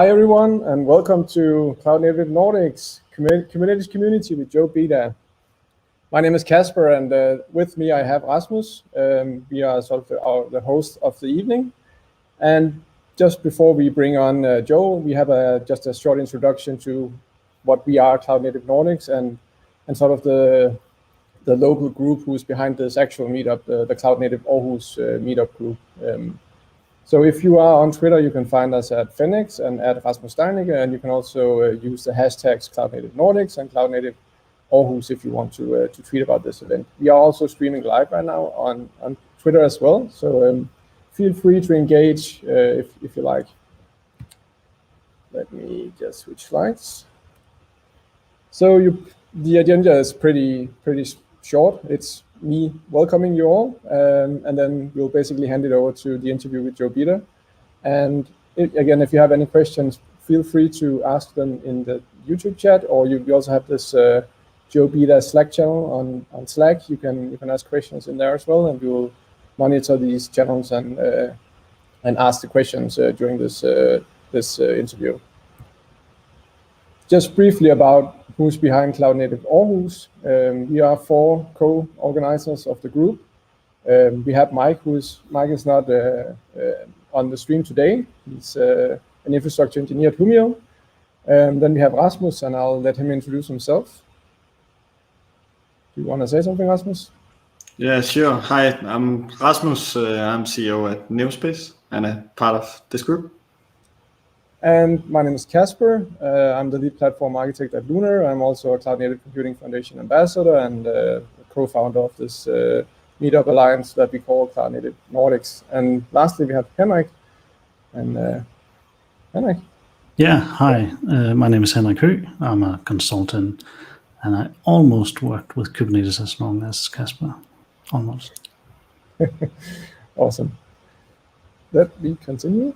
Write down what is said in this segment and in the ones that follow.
Hi everyone, and welcome to Cloud Native Nordics Kubernetes Community with Joe Beda. My name is Kasper, and with me I have Rasmus. We are sort of the host of the evening. And just before we bring on Joe, we have just a short introduction to what we are, Cloud Native Nordics, and sort of the local group who's behind this actual meetup, the Cloud Native Aarhus meetup group. So if you are on Twitter, you can find us at Phoenix and at Rasmus Steinicke, and you can also use the hashtags Cloud Native Nordics and Cloud Native Aarhus if you want to tweet about this event. We are also streaming live right now on Twitter as well, so feel free to engage if you like. Let me just switch slides. So the agenda is pretty short. It's me welcoming you all, and then we'll basically hand it over to the interview with Joe Beda. And again, if you have any questions, feel free to ask them in the YouTube chat, or we also have this Joe Beda Slack channel on Slack. You can ask questions in there as well, and we will monitor these channels and ask the questions during this interview. Just briefly about who's behind Cloud Native Aarhus. We are 4 co-organizers of the group. We have Mike, Mike is not on the stream today. He's an infrastructure engineer at Humio. Then we have Rasmus, and I'll let him introduce himself. Do you want to say something, Rasmus? Yeah, sure. Hi, I'm Rasmus. I'm CEO at Namespace and a part of this group. And my name is Kasper. I'm the lead platform architect at Lunar. I'm also a Cloud Native Computing Foundation ambassador and co-founder of this meetup alliance that we call Cloud Native Nordics. And lastly, we have Henrik. And Henrik. Yeah, hi. My name is Henrik Høgh. I'm a consultant, and I almost worked with Kubernetes as long as Kasper. Almost. Awesome. Let me continue.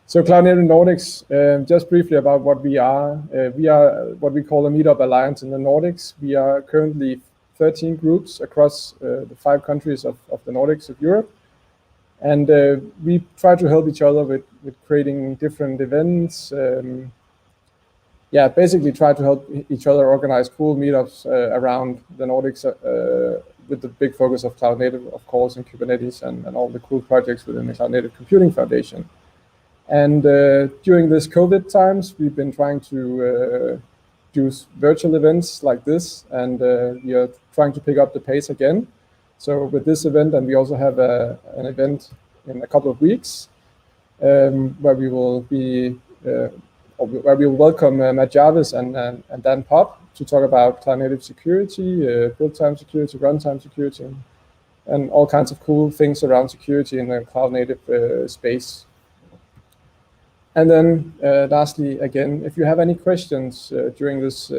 So Cloud Native Nordics, just briefly about what we are. We are what we call a meetup alliance in the Nordics. We are currently 13 groups across the 5 countries of the Nordics of Europe. And we try to help each other with creating different events. Basically try to help each other organize cool meetups around the Nordics with the big focus of Cloud Native, of course, and Kubernetes and all the cool projects within the Cloud Native Computing Foundation. And during this COVID times, we've been trying to do virtual events like this, and we are trying to pick up the pace again. So with this event, and we also have an event in a couple of weeks where we will welcome Matt Jarvis and Dan Pop to talk about Cloud Native security, build time security, runtime security, and all kinds of cool things around security in the Cloud Native space. And then lastly, again, if you have any questions during this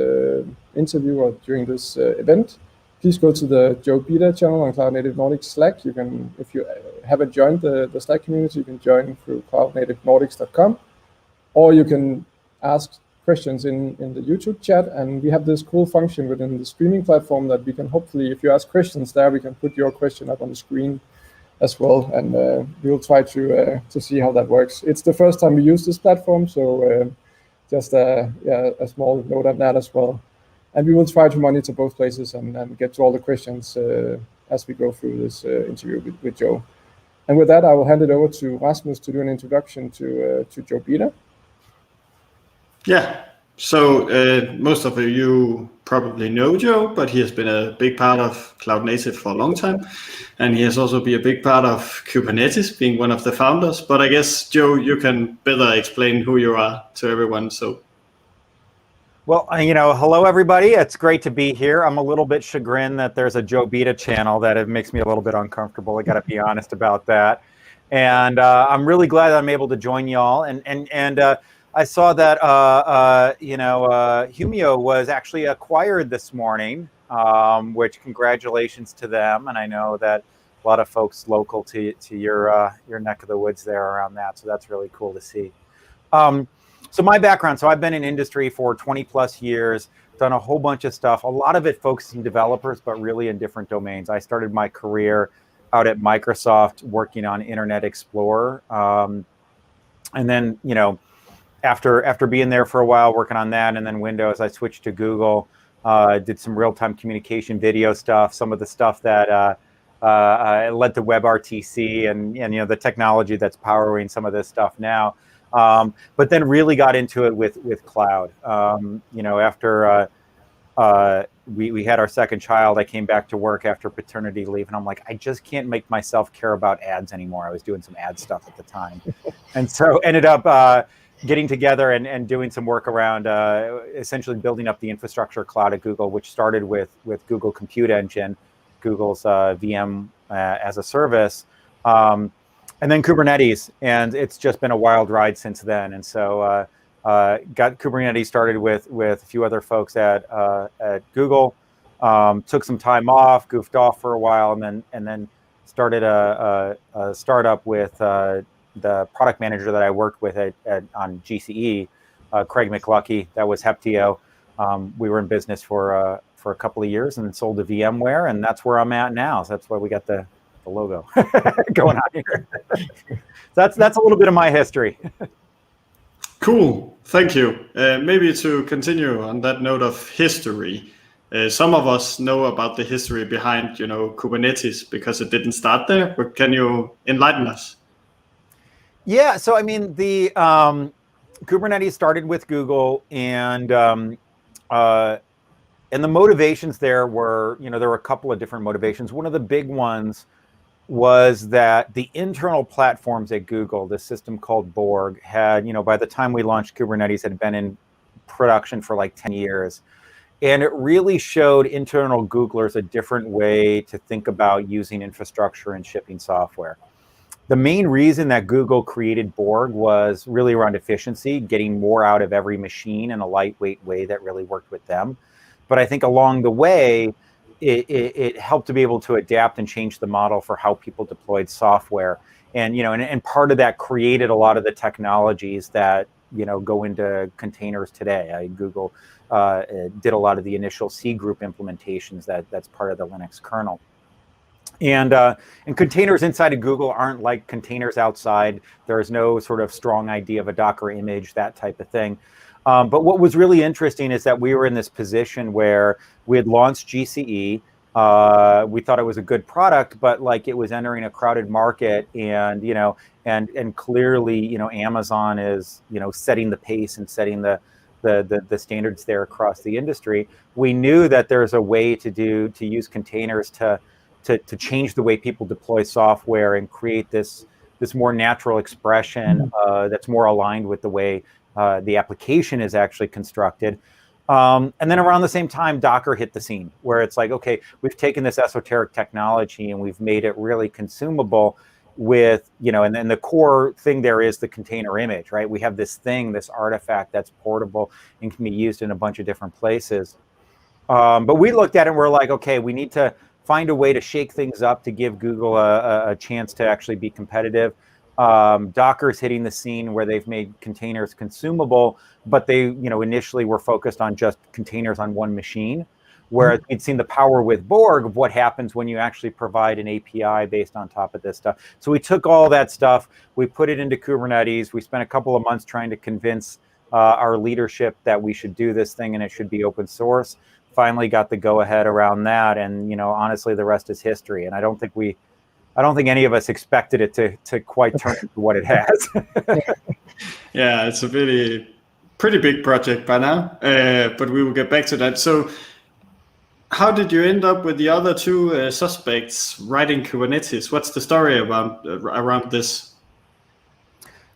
interview or during this event, please go to the Joe Beda channel on Cloud Native Nordics Slack. You can, if you haven't joined the Slack community, you can join through cloudnativenordics.com, or you can ask questions in the YouTube chat. And we have this cool function within the streaming platform that we can hopefully, if you ask questions there, we can put your question up on the screen as well, and we'll try to see how that works. It's the first time we use this platform, so just a small note on that as well. And we will try to monitor both places and get to all the questions as we go through this interview with Joe. And with that, I will hand it over to Rasmus to do an introduction to Joe Beda. Yeah. So most of you probably know Joe, but he has been a big part of Cloud Native for a long time. And he has also been a big part of Kubernetes, being one of the founders. But I guess, Joe, you can better explain who you are to everyone. So, well, hello, everybody. It's great to be here. I'm a little bit chagrined that there's a Joe Beda channel that it makes me a little bit uncomfortable. I got to be honest about that. And I'm really glad that I'm able to join y'all. And I saw that Humio was actually acquired this morning, which congratulations to them. And I know that a lot of folks local to your neck of the woods there around that, so that's really cool to see. So my background, so I've been in industry for 20 plus years, done a whole bunch of stuff, a lot of it focusing developers, but really in different domains. I started my career out at Microsoft working on Internet Explorer, and then after being there for a while working on that and then Windows, I switched to Google. Did some real-time communication video stuff, some of the stuff that led to WebRTC and the technology that's powering some of this stuff now. But then really got into it with cloud. After we had our second child, I came back to work after paternity leave, and I'm like, I just can't make myself care about ads anymore. I was doing some ad stuff at the time, and so ended up getting together and doing some work around essentially building up the infrastructure cloud at Google, which started with Google Compute Engine, Google's VM as a service, and then Kubernetes, and it's just been a wild ride since then. And so got Kubernetes started with a few other folks at Google, took some time off, goofed off for a while, and then started a startup with the product manager that I worked with on GCE, Craig McLucky. That was Heptio. We were in business for a couple of years and then sold to VMware, and that's where I'm at now. So that's why we got the logo going on here. That's a little bit of my history. Cool, thank you. Maybe to continue on that note of history, some of us know about the history behind, Kubernetes because it didn't start there, but can you enlighten us? Yeah, so I mean, the Kubernetes started with Google, and the motivations there were, there were a couple of different motivations. One of the big ones was that the internal platforms at Google, this system called Borg, had, by the time we launched Kubernetes, had been in production for like 10 years. And it really showed internal Googlers a different way to think about using infrastructure and shipping software. The main reason that Google created Borg was really around efficiency, getting more out of every machine in a lightweight way that really worked with them. But I think along the way, it helped to be able to adapt and change the model for how people deployed software. And, and part of that created a lot of the technologies that, go into containers today. Google did a lot of the initial C group implementations that's part of the Linux kernel. And containers inside of Google aren't like containers outside. There is no sort of strong idea of a Docker image, that type of thing. But what was really interesting is that we were in this position where we had launched GCE. We thought it was a good product, but like it was entering a crowded market, and and clearly Amazon is setting the pace and setting the standards there across the industry. We knew that there's a way to use containers to change the way people deploy software and create this more natural expression that's more aligned with the way the application is actually constructed. And then around the same time, Docker hit the scene, where it's like, okay, we've taken this esoteric technology and we've made it really consumable with, and then the core thing there is the container image, right? We have this thing, this artifact that's portable and can be used in a bunch of different places. But we looked at it and we're like, okay, we need to find a way to shake things up to give Google a chance to actually be competitive. Docker's hitting the scene where they've made containers consumable, but they, initially were focused on just containers on one machine. Whereas we'd seen the power with Borg of what happens when you actually provide an API based on top of this stuff. So we took all that stuff, we put it into Kubernetes. We spent a couple of months trying to convince our leadership that we should do this thing and it should be open source. Finally got the go-ahead around that, and honestly, the rest is history. And I don't think any of us expected it to quite turn into what it has. Yeah, it's a pretty big project by now, but we will get back to that. So how did you end up with the other two suspects writing Kubernetes? What's the story around this?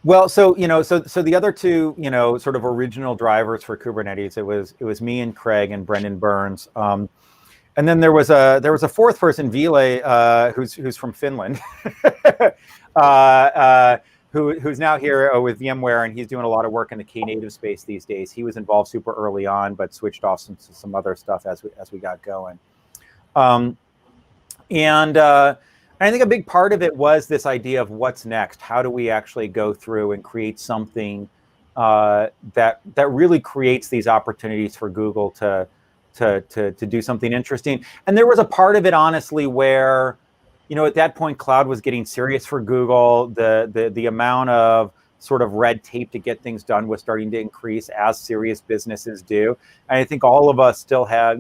Well, so the other two, sort of original drivers for Kubernetes, it was me and Craig and Brendan Burns. And then there was a fourth person, Ville, who's from Finland, who's now here with VMware, and he's doing a lot of work in the Knative space these days. He was involved super early on, but switched off some other stuff as we got going. And I think a big part of it was this idea of what's next. How do we actually go through and create something that really creates these opportunities for Google to do something interesting? And there was a part of it, honestly, where at that point, cloud was getting serious for Google. The amount of sort of red tape to get things done was starting to increase, as serious businesses do. And I think all of us still have,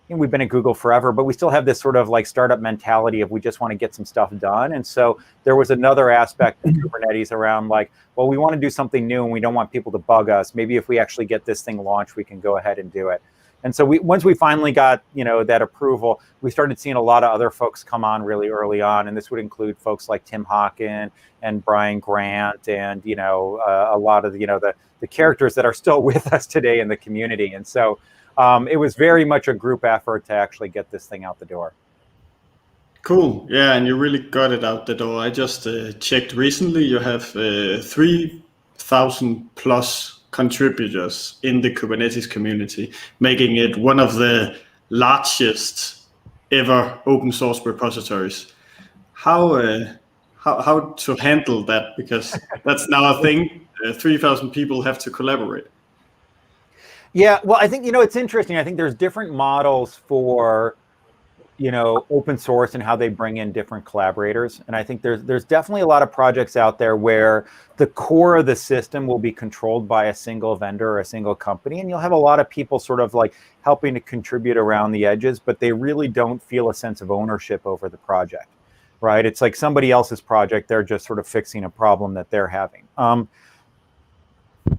we've been at Google forever, but we still have this sort of like startup mentality of we just want to get some stuff done. And so there was another aspect of Kubernetes around like, well, we want to do something new and we don't want people to bug us. Maybe if we actually get this thing launched, we can go ahead and do it. And so once we finally got, that approval, we started seeing a lot of other folks come on really early on. And this would include folks like Tim Hawken and Brian Grant and, a lot of, the characters that are still with us today in the community. And so it was very much a group effort to actually get this thing out the door. Cool. Yeah, and you really got it out the door. I just checked recently. You have 3,000 plus contributors in the Kubernetes community, making it one of the largest ever open source repositories. How to handle that? Because that's now a thing. 3,000 people have to collaborate. Yeah, well, I think, it's interesting. I think there's different models for, open source and how they bring in different collaborators. And I think there's definitely a lot of projects out there where the core of the system will be controlled by a single vendor or a single company. And you'll have a lot of people sort of like helping to contribute around the edges, but they really don't feel a sense of ownership over the project, right? It's like somebody else's project. They're just sort of fixing a problem that they're having.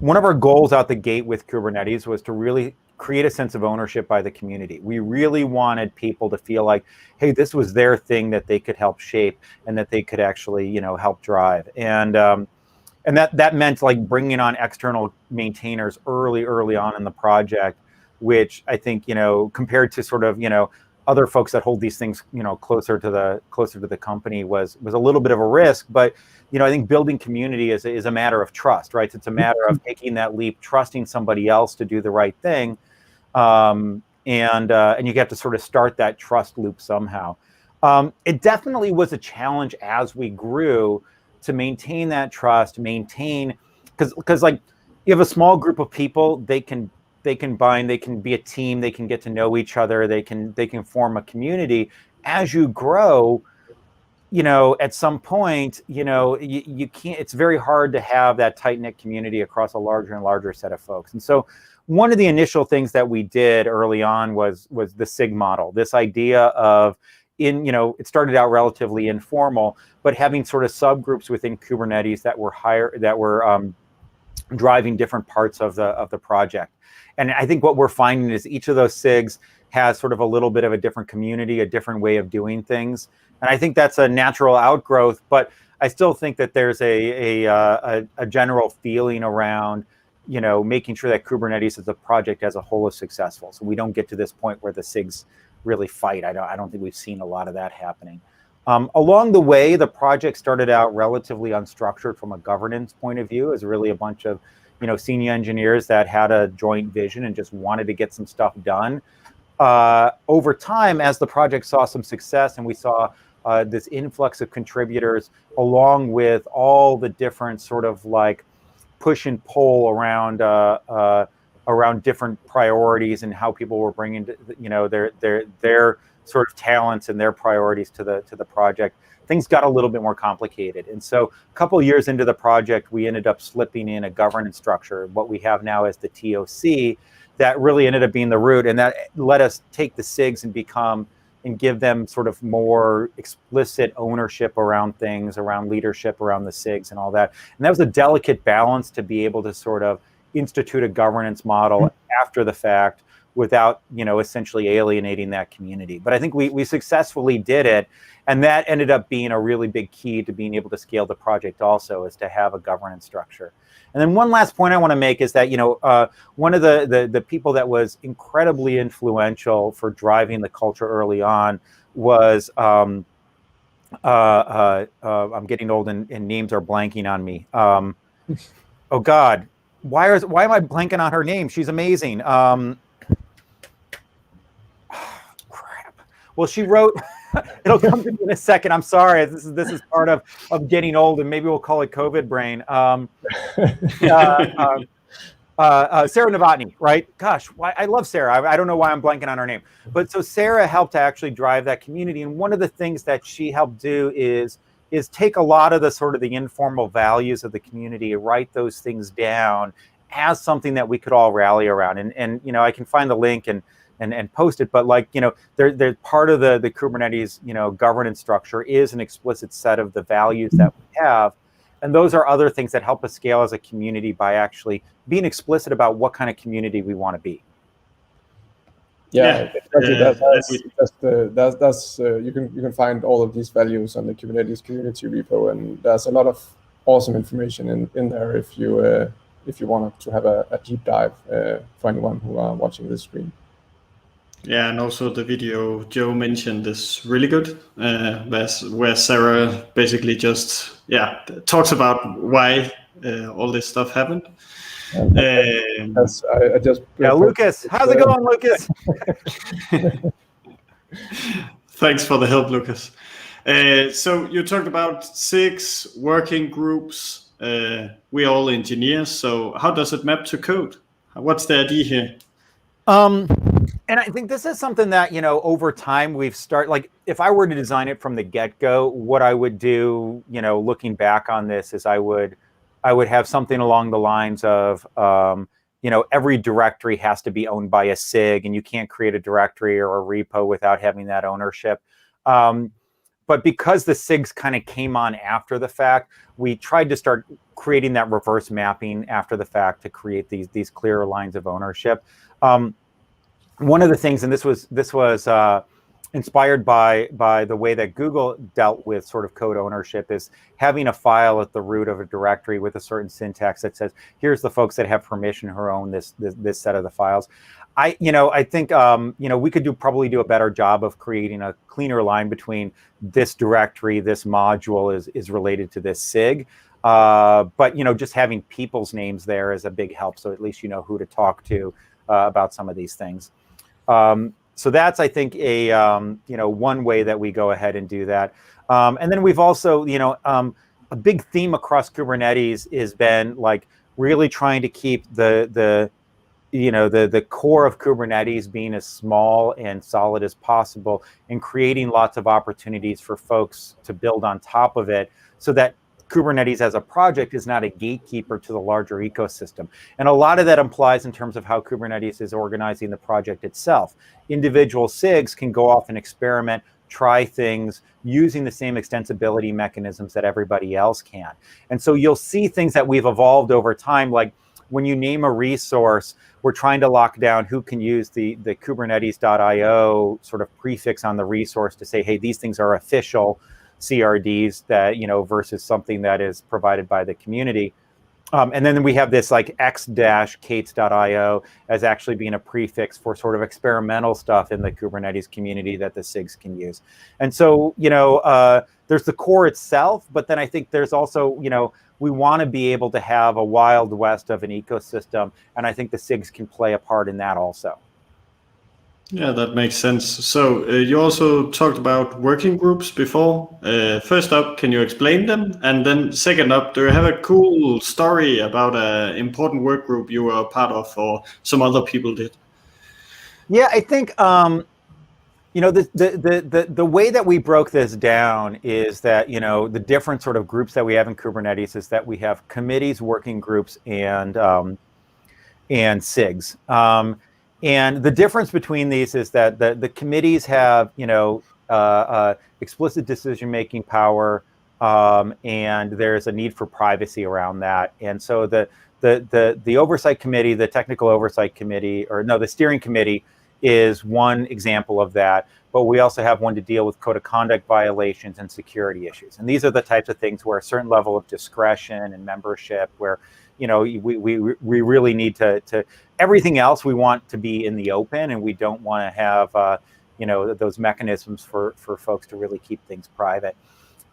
One of our goals out the gate with Kubernetes was to really create a sense of ownership by the community. We really wanted people to feel like, hey, this was their thing that they could help shape and that they could actually, help drive. And that meant like bringing on external maintainers early on in the project, which I think, compared to sort of, other folks that hold these things, closer to the company was a little bit of a risk. But I think building community is a matter of trust, right? It's a matter of taking that leap, trusting somebody else to do the right thing, and you have to sort of start that trust loop somehow. It definitely was a challenge as we grew to maintain that trust, because like you have a small group of people, they can bind, they can be a team, they can get to know each other, they can form a community. As you grow, at some point, you can't, it's very hard to have that tight-knit community across a larger and larger set of folks. And so one of the initial things that we did early on was the SIG model, this idea of it started out relatively informal, but having sort of subgroups within Kubernetes that were driving different parts of the project. And I think what we're finding is each of those SIGs has sort of a little bit of a different community, a different way of doing things. And I think that's a natural outgrowth, but I still think that there's a general feeling around, making sure that Kubernetes as a project as a whole is successful. So we don't get to this point where the SIGs really fight. I don't think we've seen a lot of that happening. Along the way, the project started out relatively unstructured from a governance point of view, as really a bunch of senior engineers that had a joint vision and just wanted to get some stuff done. Over time, as the project saw some success and we saw this influx of contributors, along with all the different sort of like push and pull around different priorities and how people were bringing their sort of talents and their priorities to the project, things got a little bit more complicated. And so a couple of years into the project, we ended up slipping in a governance structure, what we have now as the TOC, that really ended up being the root. And that let us take the SIGs and give them sort of more explicit ownership around things, around leadership, around the SIGs and all that. And that was a delicate balance to be able to sort of institute a governance model after the fact without, essentially alienating that community. But I think we successfully did it. And that ended up being a really big key to being able to scale the project also, is to have a governance structure. And then one last point I want to make is that, one of the people that was incredibly influential for driving the culture early on was, I'm getting old and names are blanking on me. Oh God, why am I blanking on her name? She's amazing. Crap. Well, she wrote, it'll come to me in a second. I'm sorry. This is part of getting old, and maybe we'll call it COVID brain. Sarah Novotny, right? Gosh, I love Sarah. I don't know why I'm blanking on her name. But so Sarah helped to actually drive that community. And one of the things that she helped do is is take a lot of the sort of the informal values of the community and write those things down as something that we could all rally around. And you know, I can find the link and post it, but like, you know, they're part of the Kubernetes, you know, governance structure is an explicit set of the values that we have. And those are other things that help us scale as a community by actually being explicit about what kind of community we want to be. Yeah, you can find all of these values on the Kubernetes community repo, and there's a lot of awesome information in there if you want to have a deep dive for anyone who are watching this stream. Yeah, and also the video Joe mentioned is really good, where Sarah basically just talks about why all this stuff happened. Lucas, how's it going, Lucas? Thanks for the help, Lucas. So you talked about SIGs, working groups. We're all engineers, so how does it map to code? What's the idea here? And I think this is something that, you know, over time we've started, like if I were to design it from the get-go, what I would do, you know, looking back on this is I would have something along the lines of, you know, every directory has to be owned by a SIG, and you can't create a directory or a repo without having that ownership. But because the SIGs kind of came on after the fact, we tried to start creating that reverse mapping after the fact to create these clearer lines of ownership. One of the things, and this was inspired by the way that Google dealt with sort of code ownership, is having a file at the root of a directory with a certain syntax that says, here's the folks that have permission who own this set of the files. I think you know, we could probably do a better job of creating a cleaner line between this directory, this module is related to this SIG. But you know, just having people's names there is a big help, so at least you know who to talk to about some of these things. So that's, I think, a you know, one way that we go ahead and do that. And then we've also, you know, a big theme across Kubernetes has been like really trying to keep the core of Kubernetes being as small and solid as possible, and creating lots of opportunities for folks to build on top of it, so that Kubernetes as a project is not a gatekeeper to the larger ecosystem. And a lot of that implies in terms of how Kubernetes is organizing the project itself. Individual SIGs can go off and experiment, try things using the same extensibility mechanisms that everybody else can. And so you'll see things that we've evolved over time, like when you name a resource, we're trying to lock down who can use the Kubernetes.io sort of prefix on the resource to say, hey, these things are official CRDs, that, you know, versus something that is provided by the community. And then we have this like x-kates.io as actually being a prefix for sort of experimental stuff in the Kubernetes community that the SIGs can use. And so, you know, there's the core itself, but then I think there's also, you know, we want to be able to have a wild west of an ecosystem, and I think the SIGs can play a part in that also. Yeah, that makes sense. So you also talked about working groups before. First up, can you explain them? And then second up, do you have a cool story about an important work group you were a part of, or some other people did? Yeah, I think you know, the way that we broke this down is that, you know, the different sort of groups that we have in Kubernetes is that we have committees, working groups, and SIGs. And the difference between these is that the committees have, you know, explicit decision-making power, and there's a need for privacy around that. And so the oversight committee, the technical oversight committee, or no, the steering committee is one example of that. But we also have one to deal with code of conduct violations and security issues. And these are the types of things where a certain level of discretion and membership, where, you know, we really need to everything else we want to be in the open, and we don't want to have you know, those mechanisms for folks to really keep things private.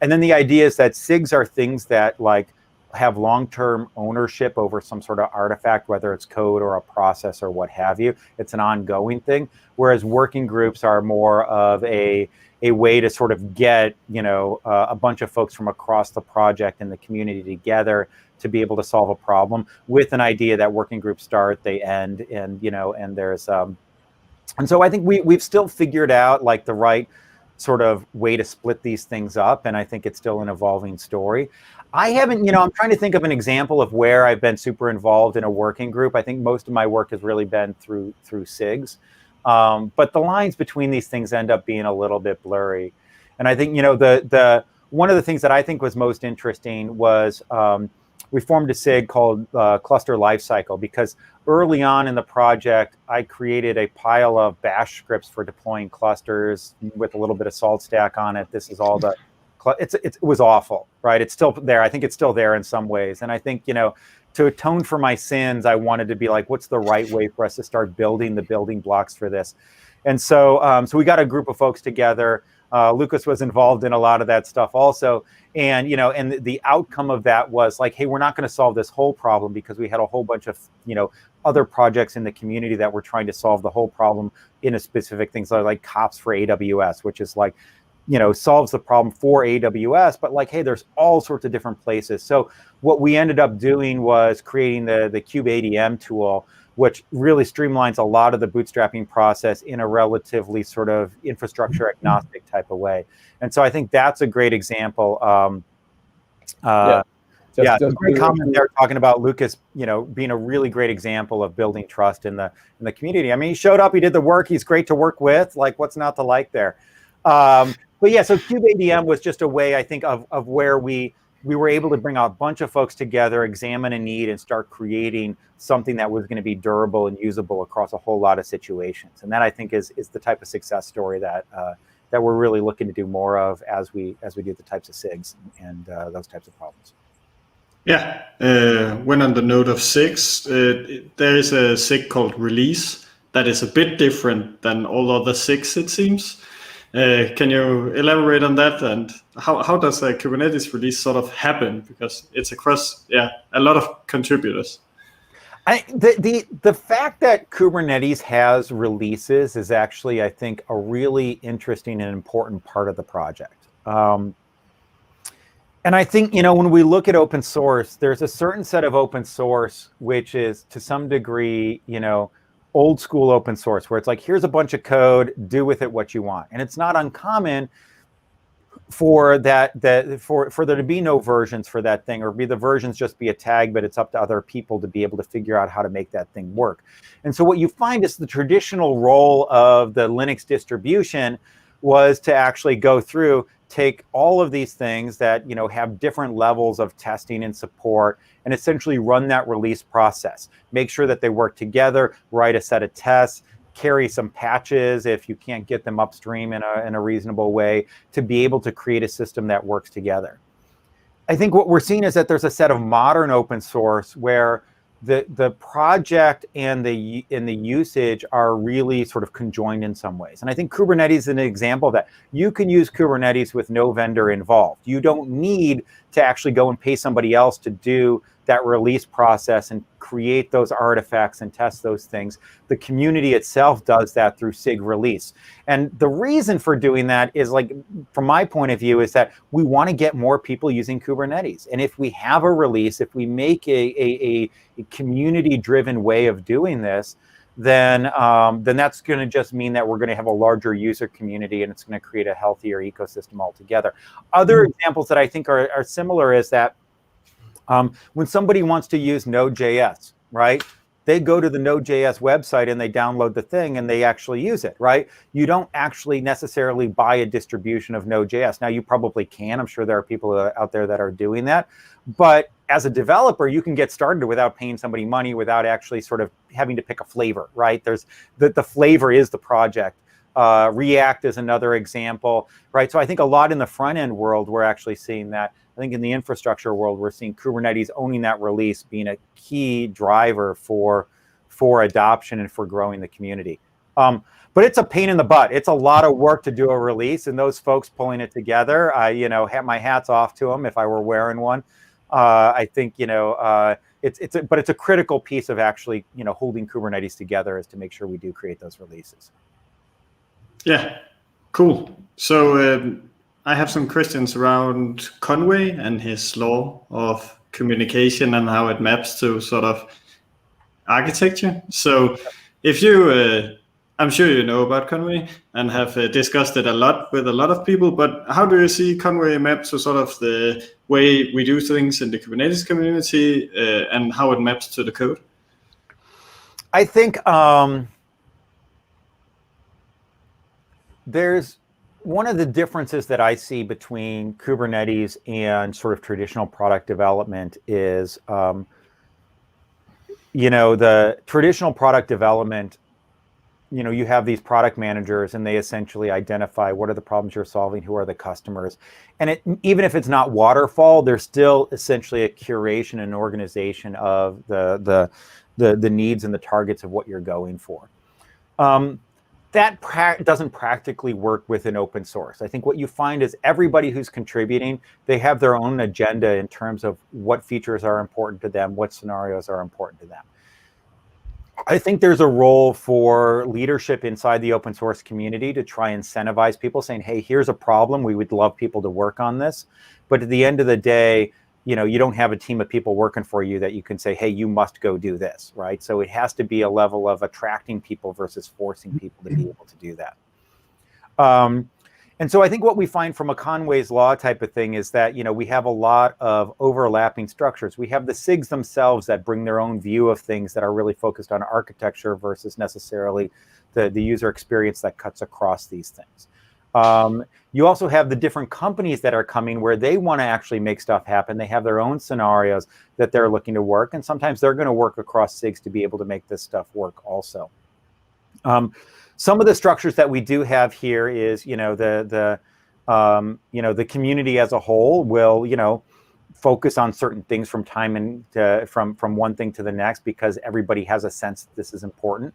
And then the idea is that SIGs are things that like have long-term ownership over some sort of artifact, whether it's code or a process or what have you. It's an ongoing thing, whereas working groups are more of a way to sort of get, you know, a bunch of folks from across the project and the community together to be able to solve a problem, with an idea that working groups start, they end, and, you know, and there's and so I think we've still figured out like the right sort of way to split these things up, and I think it's still an evolving story. I haven't, I'm trying to think of an example of where I've been super involved in a working group. I think most of my work has really been through SIGs, but the lines between these things end up being a little bit blurry. And I think the one of the things that I think was most interesting was we formed a SIG called Cluster Lifecycle, because early on in the project, I created a pile of bash scripts for deploying clusters with a little bit of salt stack on it. This is all the, it was awful, right? It's still there. I think it's still there in some ways. And I think, to atone for my sins, I wanted to be like, what's the right way for us to start building the building blocks for this? And so, so we got a group of folks together. Lucas was involved in a lot of that stuff also. And, and the outcome of that was like, hey, we're not going to solve this whole problem, because we had a whole bunch of, other projects in the community that were trying to solve the whole problem in a specific things like COPS for AWS, which is like, solves the problem for AWS, but like, hey, there's all sorts of different places. So what we ended up doing was creating the KubeADM tool, which really streamlines a lot of the bootstrapping process in a relatively sort of infrastructure agnostic type of way. And so I think that's a great example. Just great comment there talking about Lucas, being a really great example of building trust in the community. I mean, he showed up, he did the work, he's great to work with. Like, what's not to like there? But yeah, so KubeADM was just a way, I think, of where we were able to bring a bunch of folks together, examine a need, and start creating something that was going to be durable and usable across a whole lot of situations. And that, I think, is the type of success story that that we're really looking to do more of as we do the types of SIGs and those types of problems. Yeah, when on the note of SIGs, there is a SIG called release that is a bit different than all other SIGs, it seems. Can you elaborate on that, and how does a Kubernetes release sort of happen? Because it's across a lot of contributors. The fact that Kubernetes has releases is actually, I think, a really interesting and important part of the project. And I think, when we look at open source, there's a certain set of open source which is to some degree, old school open source, where it's like, here's a bunch of code, do with it what you want. And it's not uncommon for for there to be no versions for that thing, or be the versions just be a tag, but it's up to other people to be able to figure out how to make that thing work. And so what you find is the traditional role of the Linux distribution was to actually go through, take all of these things that have different levels of testing and support, and essentially run that release process. Make sure that they work together, write a set of tests, carry some patches if you can't get them upstream in a reasonable way, to be able to create a system that works together. I think what we're seeing is that there's a set of modern open source where the project and the usage are really sort of conjoined in some ways. And I think Kubernetes is an example of that. You can use Kubernetes with no vendor involved. You don't need to actually go and pay somebody else to do that release process and create those artifacts and test those things. The community itself does that through SIG release. And the reason for doing that is, like, from my point of view, is that we want to get more people using Kubernetes. And if we have a release, if we make a community-driven way of doing this, then that's going to just mean that we're going to have a larger user community, and it's going to create a healthier ecosystem altogether. Other examples that I think are similar is that when somebody wants to use Node.js, right? They go to the Node.js website and they download the thing and they actually use it, right? You don't actually necessarily buy a distribution of Node.js. Now, you probably can. I'm sure there are people out there that are doing that. But as a developer, you can get started without paying somebody money, without actually sort of having to pick a flavor, right? There's the flavor is the project. React is another example, right? So I think a lot in the front end world, we're actually seeing that. I think in the infrastructure world, we're seeing Kubernetes owning that release being a key driver for adoption and for growing the community. But it's a pain in the butt. It's a lot of work to do a release, and those folks pulling it together, I have my hats off to them if I were wearing one. I think it's a critical piece of actually holding Kubernetes together, is to make sure we do create those releases. Yeah, cool. So I have some questions around Conway and his law of communication and how it maps to sort of architecture. So if you, I'm sure you know about Conway and have discussed it a lot with a lot of people, but how do you see Conway mapped to sort of the way we do things in the Kubernetes community and how it maps to the code? I think there's one of the differences that I see between Kubernetes and sort of traditional product development is, the traditional product development, you have these product managers and they essentially identify what are the problems you're solving, who are the customers. And even if it's not waterfall, there's still essentially a curation and organization of the needs and the targets of what you're going for. That doesn't practically work within open source. I think what you find is everybody who's contributing, they have their own agenda in terms of what features are important to them, what scenarios are important to them. I think there's a role for leadership inside the open source community to try and incentivize people saying, hey, here's a problem. We would love people to work on this. But at the end of the day, you don't have a team of people working for you that you can say, hey, you must go do this, right? So it has to be a level of attracting people versus forcing people to be able to do that. And so I think what we find from a Conways Law type of thing is that, we have a lot of overlapping structures. We have the SIGs themselves that bring their own view of things that are really focused on architecture versus necessarily the user experience that cuts across these things. You also have the different companies that are coming where they want to actually make stuff happen. They have their own scenarios that they're looking to work, and sometimes they're going to work across SIGs to be able to make this stuff work also. Some of the structures that we do have here is, the community as a whole will, focus on certain things from time and from one thing to the next because everybody has a sense that this is important.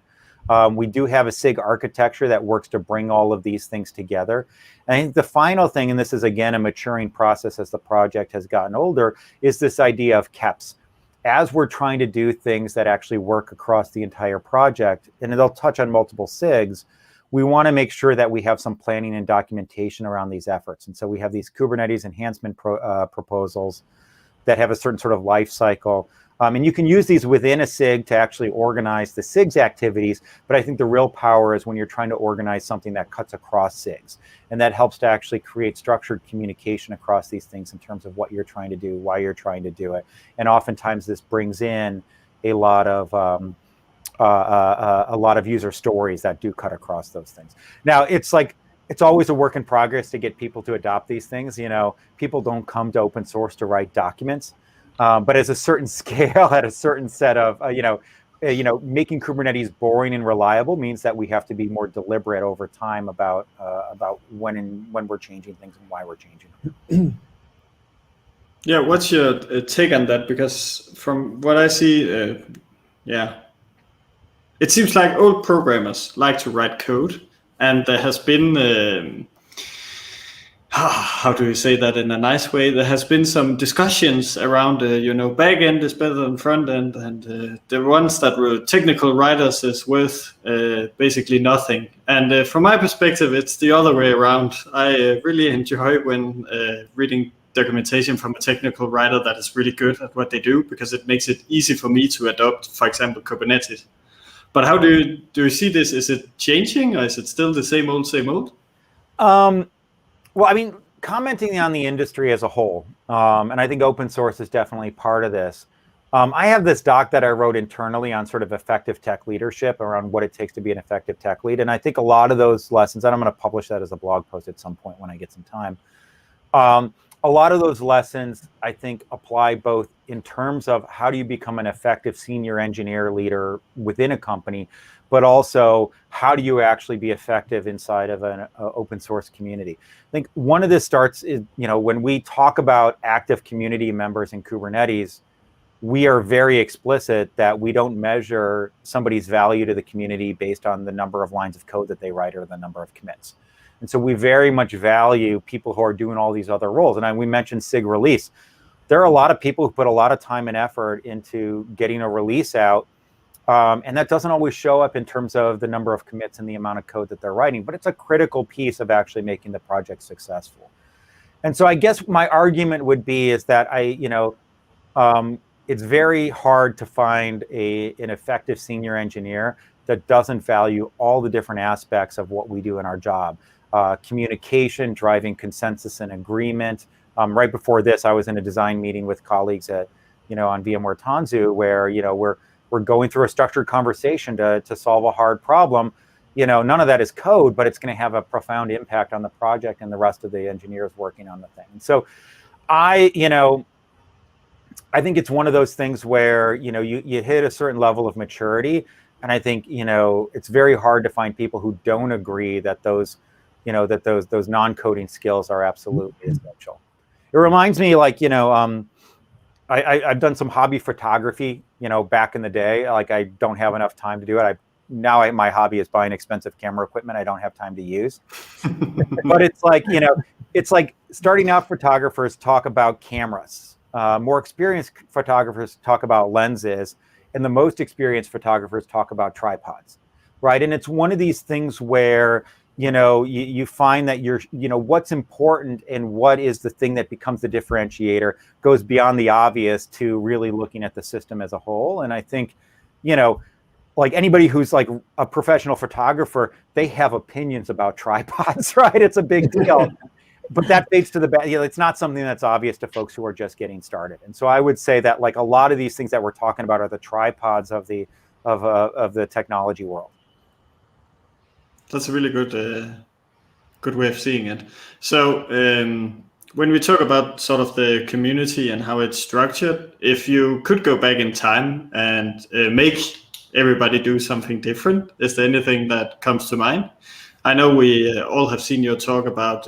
We do have a SIG architecture that works to bring all of these things together. And I think the final thing, and this is again a maturing process as the project has gotten older, is this idea of KEPs. As we're trying to do things that actually work across the entire project, and they'll touch on multiple SIGs, we want to make sure that we have some planning and documentation around these efforts. And so we have these Kubernetes enhancement proposals that have a certain sort of life cycle. And you can use these within a SIG to actually organize the SIG's activities, but I think the real power is when you're trying to organize something that cuts across SIGs. And that helps to actually create structured communication across these things in terms of what you're trying to do, why you're trying to do it. And oftentimes this brings in a lot of user stories that do cut across those things. Now, it's always a work in progress to get people to adopt these things. People don't come to open source to write documents. But as a certain scale, at a certain set of, making Kubernetes boring and reliable means that we have to be more deliberate over time about when we're changing things and why we're changing them. Yeah, what's your take on that? Because from what I see, it seems like old programmers like to write code, and there has been how do you say that in a nice way? There has been some discussions around, back end is better than front end, and the ones that were technical writers is worth basically nothing. And from my perspective, it's the other way around. I really enjoy when reading documentation from a technical writer that is really good at what they do, because it makes it easy for me to adopt, for example, Kubernetes. But how do you see this? Is it changing, or is it still the same old, same old? Well, I mean, commenting on the industry as a whole, and I think open source is definitely part of this. I have this doc that I wrote internally on sort of effective tech leadership around what it takes to be an effective tech lead. And I think a lot of those lessons, and I'm going to publish that as a blog post at some point when I get some time. A lot of those lessons, I think, apply both in terms of how do you become an effective senior engineer leader within a company, but also how do you actually be effective inside of an open source community. I think one of this starts is, when we talk about active community members in Kubernetes, we are very explicit that we don't measure somebody's value to the community based on the number of lines of code that they write or the number of commits. And so we very much value people who are doing all these other roles. And we mentioned SIG release. There are a lot of people who put a lot of time and effort into getting a release out. And that doesn't always show up in terms of the number of commits and the amount of code that they're writing, but it's a critical piece of actually making the project successful. And so I guess my argument would be is that it's very hard to find an effective senior engineer that doesn't value all the different aspects of what we do in our job. Communication, driving consensus and agreement. Right before this, I was in a design meeting with colleagues at, on VMware Tanzu, where, we're going through a structured conversation to solve a hard problem. None of that is code, but it's going to have a profound impact on the project and the rest of the engineers working on the thing. And so I think it's one of those things where, you hit a certain level of maturity. And I think, it's very hard to find people who don't agree that those non-coding skills are absolutely essential. It reminds me, like, I've done some hobby photography, back in the day. Like, I don't have enough time to do it. My hobby is buying expensive camera equipment I don't have time to use. But it's like, it's like starting out photographers talk about cameras. More experienced photographers talk about lenses, and the most experienced photographers talk about tripods, right? And it's one of these things where, you find that what's important and what is the thing that becomes the differentiator goes beyond the obvious to really looking at the system as a whole. And I think, like anybody who's like a professional photographer, they have opinions about tripods, right? It's a big deal. But that fades to the back. It's not something that's obvious to folks who are just getting started. And so I would say that, like, a lot of these things that we're talking about are the tripods of the technology world. That's a really good way of seeing it. So when we talk about sort of the community and how it's structured, if you could go back in time and make everybody do something different, is there anything that comes to mind? I know we all have seen your talk about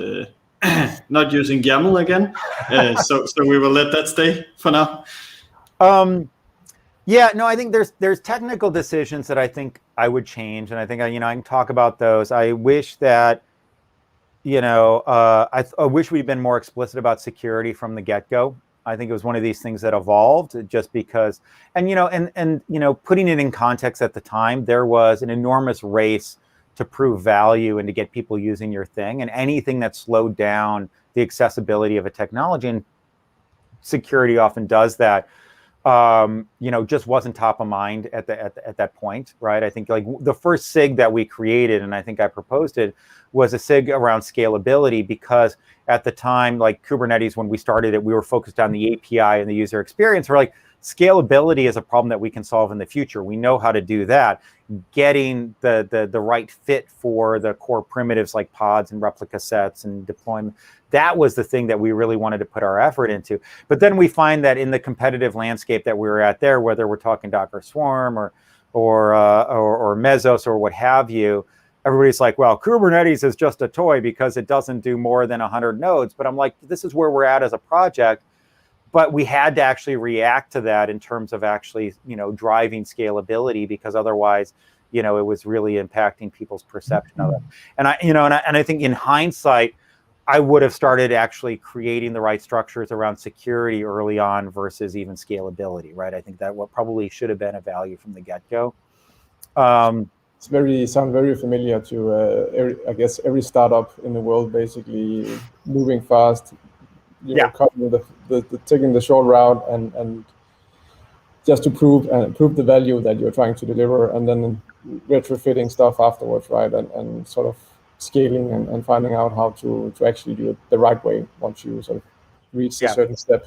not using YAML again, so we will let that stay for now. Yeah, no, I think there's technical decisions that I think I would change, and I think I can talk about those. I wish that I wish we'd been more explicit about security from the get-go. I think it was one of these things that evolved just because, and putting it in context at the time, there was an enormous race to prove value and to get people using your thing, and anything that slowed down the accessibility of a technology, and security often does that, just wasn't top of mind at that point, right? I think, like, the first SIG that we created, and I think I proposed it, was a SIG around scalability, because at the time, like Kubernetes, when we started it, we were focused on the API and the user experience. We're like, scalability is a problem that we can solve in the future. We know how to do that. Getting the right fit for the core primitives like pods and replica sets and deployment, that was the thing that we really wanted to put our effort into. But then we find that in the competitive landscape that we were at there, whether we're talking Docker Swarm or Mesos or what have you, everybody's like, well, Kubernetes is just a toy because it doesn't do more than 100 nodes. But I'm like, this is where we're at as a project. But we had to actually react to that in terms of actually, driving scalability, because otherwise, it was really impacting people's perception of it. And I think in hindsight, I would have started actually creating the right structures around security early on versus even scalability, right? I think that what probably should have been a value from the get-go. It sounds very familiar to, I guess, every startup in the world, basically moving fast, cutting taking the short route and just to prove the value that you're trying to deliver, and then retrofitting stuff afterwards, right? And sort of scaling and finding out how to actually do it the right way once you sort of reach a certain step.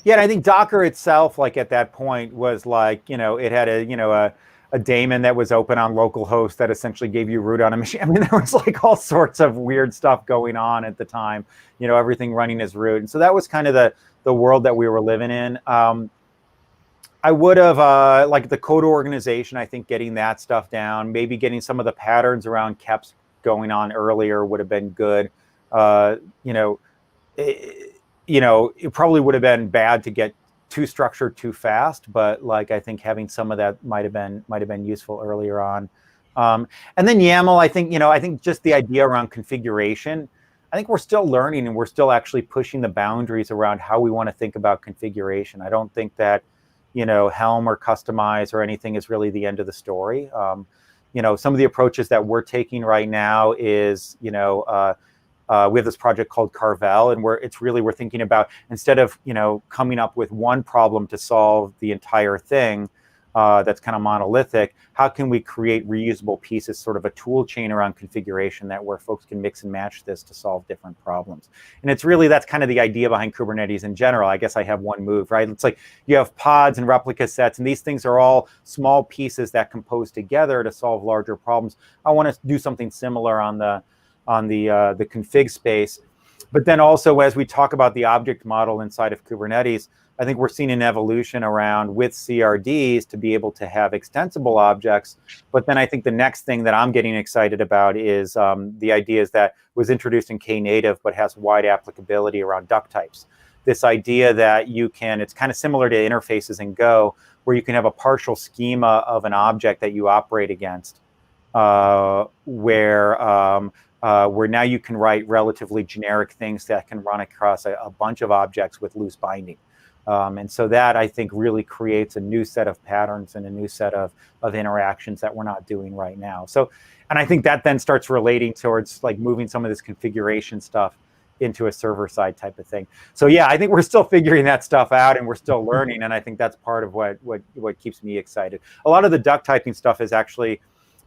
Yeah, and I think Docker itself, like at that point, was like, it had a daemon that was open on localhost that essentially gave you root on a machine. I mean, there was like all sorts of weird stuff going on at the time, everything running as root. And so that was kind of the world that we were living in. I would have, like the code organization, I think getting that stuff down, maybe getting some of the patterns around KEPs going on earlier would have been good. It probably would have been bad to get too structured too fast, but like I think having some of that might have been useful earlier on. And then YAML, I think just the idea around configuration, I think we're still learning and we're still actually pushing the boundaries around how we want to think about configuration. I don't think that Helm or Customize or anything is really the end of the story. Some of the approaches that we're taking right now is we have this project called Carvel, and we're thinking about, instead of coming up with one problem to solve the entire thing, that's kind of monolithic, how can we create reusable pieces, sort of a tool chain around configuration where folks can mix and match this to solve different problems? And it's really, that's kind of the idea behind Kubernetes in general. I guess I have one move, right? It's like you have pods and replica sets, and these things are all small pieces that compose together to solve larger problems. I want to do something similar on the config space. But then also, as we talk about the object model inside of Kubernetes, I think we're seeing an evolution around with CRDs to be able to have extensible objects. But then I think the next thing that I'm getting excited about is the ideas that was introduced in Knative, but has wide applicability around duck types. This idea that you can, it's kind of similar to interfaces in Go, where you can have a partial schema of an object that you operate against, where now you can write relatively generic things that can run across a bunch of objects with loose binding. And so that, I think, really creates a new set of patterns and a new set of interactions that we're not doing right now. So, and I think that then starts relating towards like moving some of this configuration stuff into a server-side type of thing. So yeah, I think we're still figuring that stuff out and we're still learning, and I think that's part of what keeps me excited. A lot of the duck typing stuff is actually,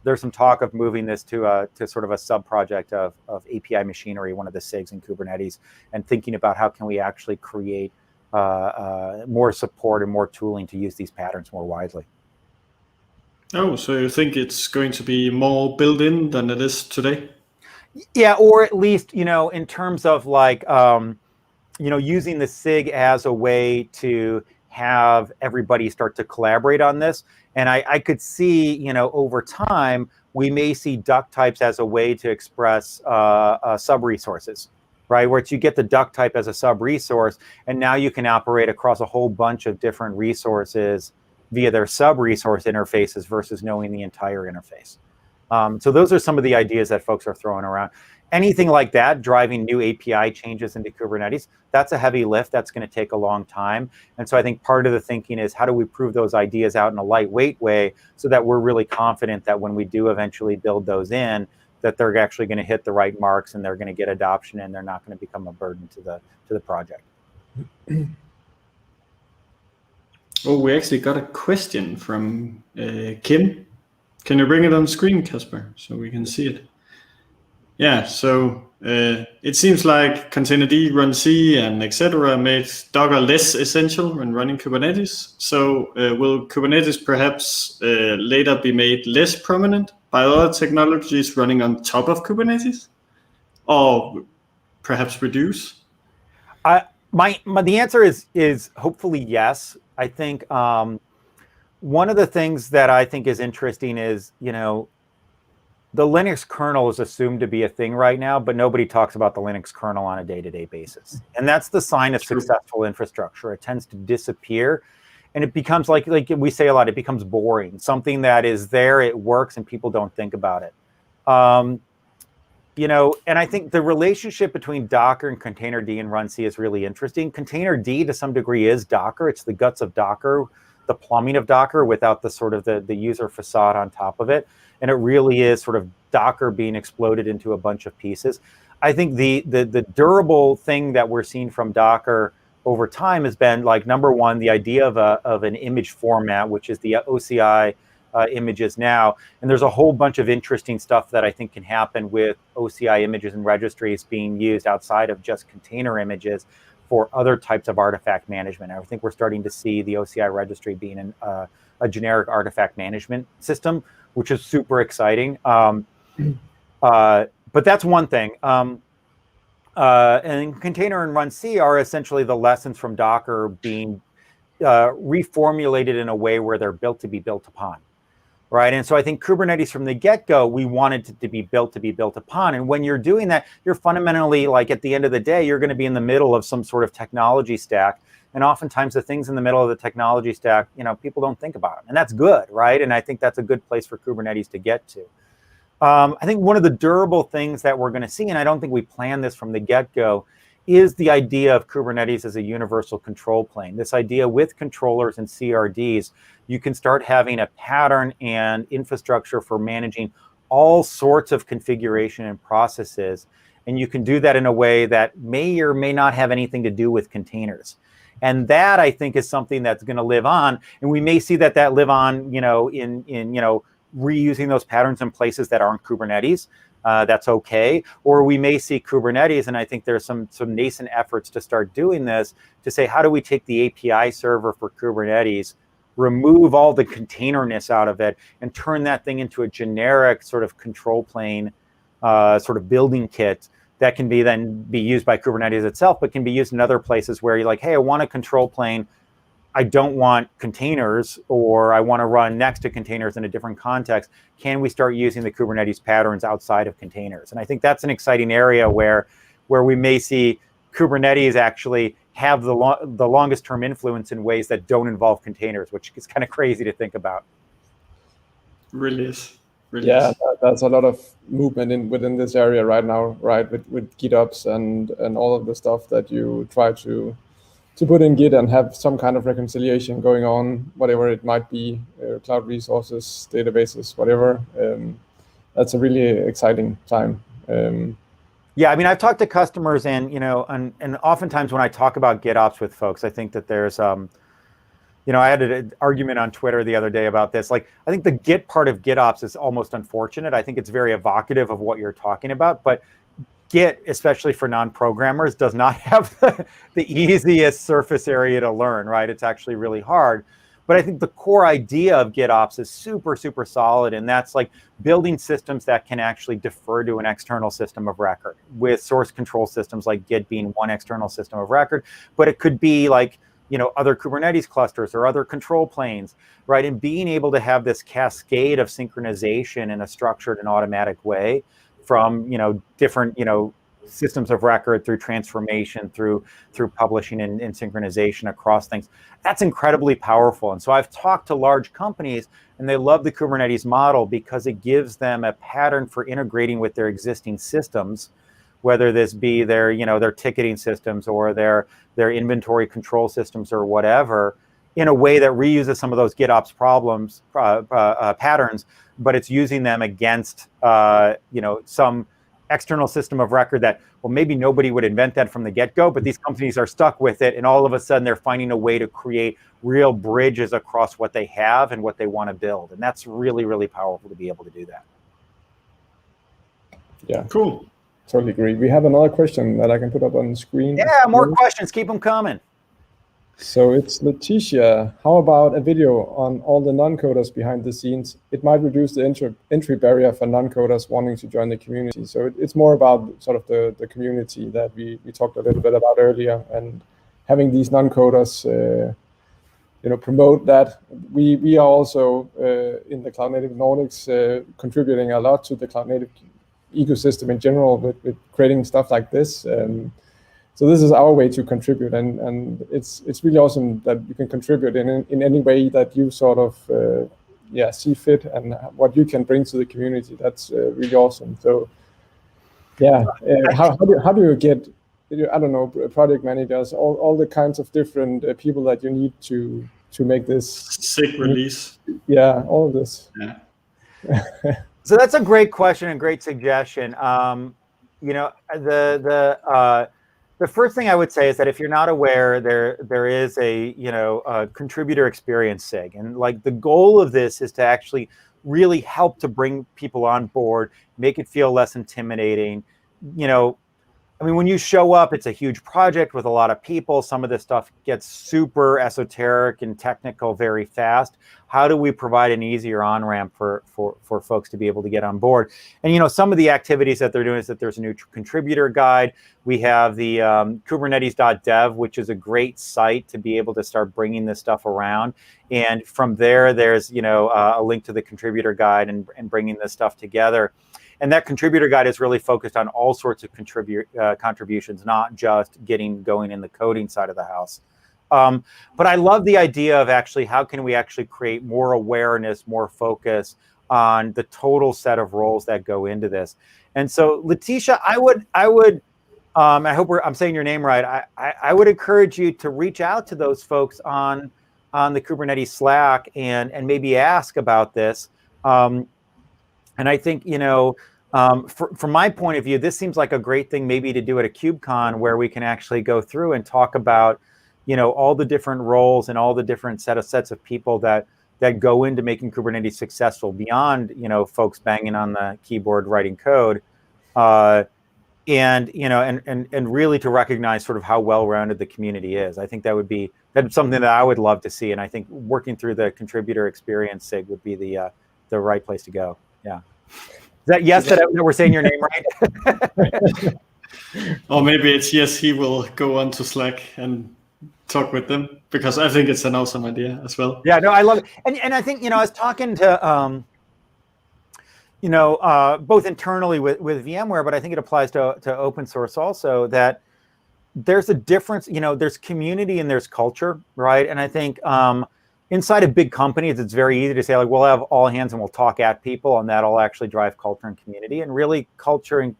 there's some talk of moving this to sort of a sub-project of API machinery, one of the SIGs in Kubernetes, and thinking about how can we actually create more support and more tooling to use these patterns more widely. Oh, so you think it's going to be more built in than it is today? Yeah, or at least, in terms of like, using the SIG as a way to have everybody start to collaborate on this. And I could see, over time, we may see duck types as a way to express sub-resources, right? Where you get the duck type as a sub-resource, and now you can operate across a whole bunch of different resources via their sub-resource interfaces versus knowing the entire interface. So those are some of the ideas that folks are throwing around. Anything like that, driving new API changes into Kubernetes, that's a heavy lift. That's going to take a long time. And so I think part of the thinking is how do we prove those ideas out in a lightweight way so that we're really confident that when we do eventually build those in, that they're actually going to hit the right marks and they're going to get adoption and they're not going to become a burden to the project. Oh, we actually got a question from Kim. Can you bring it on screen, Casper, so we can see it? Yeah, so it seems like Containerd, runc, and etc. made Docker less essential when running Kubernetes. So will Kubernetes perhaps later be made less prominent by other technologies running on top of Kubernetes? Or perhaps reduce? The answer is hopefully yes. I think one of the things that I think is interesting is, the Linux kernel is assumed to be a thing right now, but nobody talks about the Linux kernel on a day-to-day basis. And that's the sign of successful infrastructure. It tends to disappear, and it becomes like we say a lot, it becomes boring. Something that is there, it works, and people don't think about it. And I think the relationship between Docker and Containerd and runc is really interesting. Containerd to some degree is Docker. It's the guts of Docker, the plumbing of Docker without the sort of the user facade on top of it. And it really is sort of Docker being exploded into a bunch of pieces. I think the durable thing that we're seeing from Docker over time has been, like, number one, the idea of an image format, which is the OCI images now. And there's a whole bunch of interesting stuff that I think can happen with OCI images and registries being used outside of just container images for other types of artifact management. I think we're starting to see the OCI registry being a generic artifact management system, which is super exciting. But that's one thing. And container and runc are essentially the lessons from Docker being reformulated in a way where they're built to be built upon, right? And so I think Kubernetes from the get-go, we wanted it to be built upon. And when you're doing that, you're fundamentally, like, at the end of the day, you're going to be in the middle of some sort of technology stack. And oftentimes the things in the middle of the technology stack, people don't think about them. And that's good, right? And I think that's a good place for Kubernetes to get to. I think one of the durable things that we're going to see, and I don't think we planned this from the get-go, is the idea of Kubernetes as a universal control plane. This idea with controllers and CRDs, you can start having a pattern and infrastructure for managing all sorts of configuration and processes. And you can do that in a way that may or may not have anything to do with containers. And that, I think, is something that's going to live on. And we may see that live on, in reusing those patterns in places that aren't Kubernetes. That's okay. Or we may see Kubernetes, and I think there's some nascent efforts to start doing this, to say, how do we take the API server for Kubernetes, remove all the containerness out of it, and turn that thing into a generic sort of control plane, sort of building kit that can then be used by Kubernetes itself, but can be used in other places where you're like, hey, I want a control plane. I don't want containers, or I want to run next to containers in a different context. Can we start using the Kubernetes patterns outside of containers? And I think that's an exciting area where we may see Kubernetes actually have the longest term influence in ways that don't involve containers, which is kind of crazy to think about. Really is. That's a lot of movement within this area right now, right? With GitOps and all of the stuff that you try to put in Git and have some kind of reconciliation going on, whatever it might be, cloud resources, databases, whatever. That's a really exciting time. Yeah, I mean, I've talked to customers, and and oftentimes when I talk about GitOps with folks, I think that there's I had an argument on Twitter the other day about this. Like, I think the Git part of GitOps is almost unfortunate. I think it's very evocative of what you're talking about, but Git, especially for non-programmers, does not have the easiest surface area to learn, right? It's actually really hard. But I think the core idea of GitOps is super, super solid, and that's like building systems that can actually defer to an external system of record, with source control systems like Git being one external system of record. But it could be like, other Kubernetes clusters or other control planes, right? And being able to have this cascade of synchronization in a structured and automatic way from, different, systems of record through transformation, through publishing and synchronization across things. That's incredibly powerful. And so I've talked to large companies, and they love the Kubernetes model because it gives them a pattern for integrating with their existing systems, whether this be their, their ticketing systems or their inventory control systems or whatever, in a way that reuses some of those GitOps problems, patterns, but it's using them against, some external system of record that, well, maybe nobody would invent that from the get-go, but these companies are stuck with it, and all of a sudden they're finding a way to create real bridges across what they have and what they want to build. And that's really, really powerful to be able to do that. Yeah, cool. Totally agree. We have another question that I can put up on the screen. Yeah, more questions. Keep them coming. So it's Letitia. How about a video on all the non-coders behind the scenes? It might reduce the entry barrier for non-coders wanting to join the community. So it's more about sort of the community that we talked a little bit about earlier, and having these non-coders, promote that. We are also in the Cloud Native Nordics contributing a lot to the Cloud Native ecosystem in general with creating stuff like this. So this is our way to contribute, and it's really awesome that you can contribute in any way that you sort of see fit, and what you can bring to the community. That's really awesome. So yeah, how do you get, I don't know, project managers, all the kinds of different people that you need to make this SIG release? Yeah, all of this. Yeah. So that's a great question and great suggestion. The first thing I would say is that if you're not aware, there is a contributor experience SIG, and like the goal of this is to actually really help to bring people on board, make it feel less intimidating. I mean, when you show up, it's a huge project with a lot of people. Some of this stuff gets super esoteric and technical very fast. How do we provide an easier on-ramp for folks to be able to get on board? And, some of the activities that they're doing is that there's a new contributor guide. We have the Kubernetes.dev, which is a great site to be able to start bringing this stuff around. And from there, there's, a link to the contributor guide and bringing this stuff together. And that contributor guide is really focused on all sorts of contributions, not just getting going in the coding side of the house. But I love the idea of actually, how can we actually create more awareness, more focus on the total set of roles that go into this. And so, Letitia, I would, I hope I'm saying your name right. I would encourage you to reach out to those folks on the Kubernetes Slack and maybe ask about this. And I think, from my point of view, this seems like a great thing maybe to do at a KubeCon, where we can actually go through and talk about, all the different roles and all the different sets of people that go into making Kubernetes successful beyond, folks banging on the keyboard writing code, and really to recognize sort of how well-rounded the community is. I think that's something that I would love to see, and I think working through the contributor experience SIG would be the right place to go. Yeah. Is that yes that we're saying your name right? Or maybe it's yes, he will go on to Slack and talk with them, because I think it's an awesome idea as well. Yeah, no, I love it. And I think, I was talking to, both internally with VMware, but I think it applies to open source also, that there's a difference, there's community and there's culture, right? And I think inside of big companies, it's very easy to say, like, we'll have all hands and we'll talk at people, and that'll actually drive culture and community. And really culture,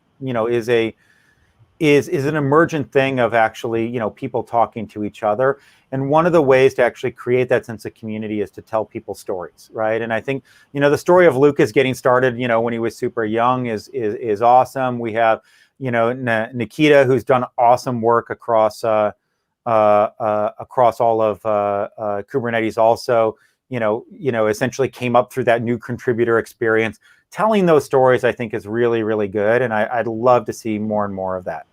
is an emergent thing of actually, people talking to each other. And one of the ways to actually create that sense of community is to tell people stories, right? And I think, the story of Lucas getting started, when he was super young is awesome. We have, Nikita, who's done awesome work across all of Kubernetes also, essentially came up through that new contributor experience. Telling those stories, I think, is really, really good. And I'd love to see more and more of that.